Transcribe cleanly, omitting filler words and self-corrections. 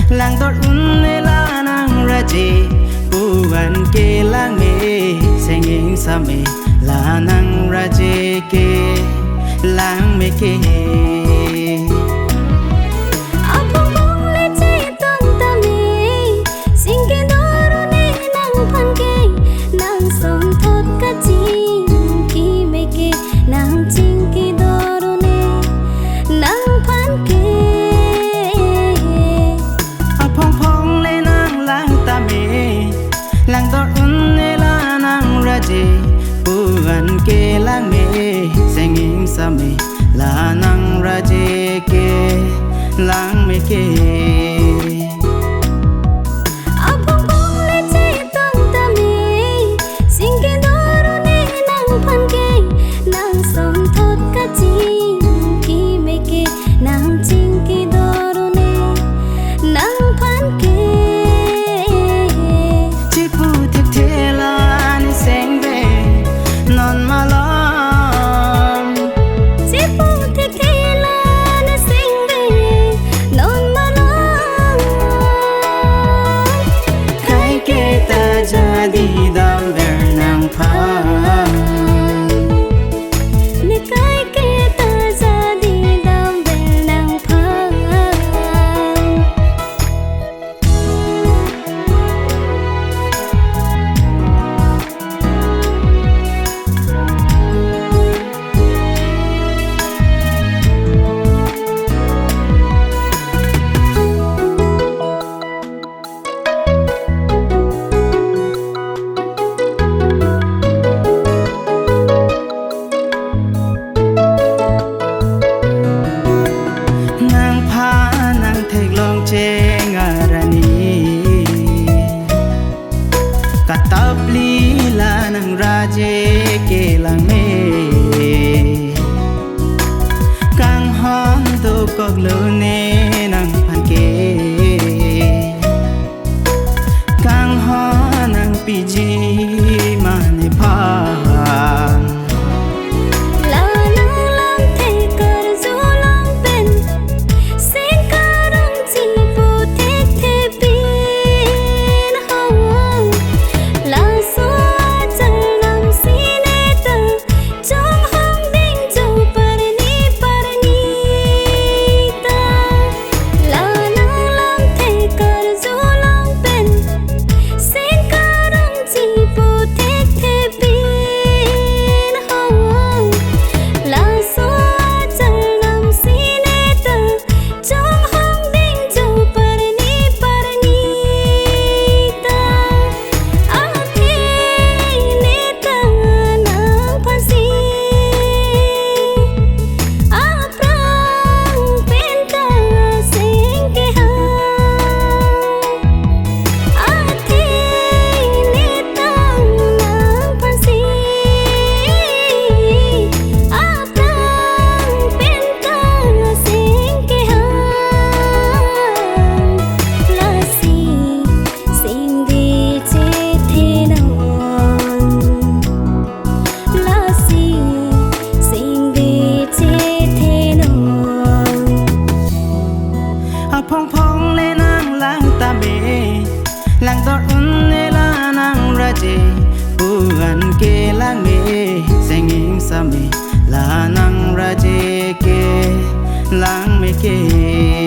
langdor unne la nang raje buan ke lang me senging same la nang raje ke lang me ke langdor unne la nang raje buan ke lang me senging same la nang raje ke lang me ke jadi damber nang phan ne kai ke ta jadi damber nang phan katapli la nang raje ke lang me kang hon tu kok lu ne nang phan ke kang hon nang piji ma ne phan langdor unne la nang raje buan ke lang me senging same la nang raje ke lang me ke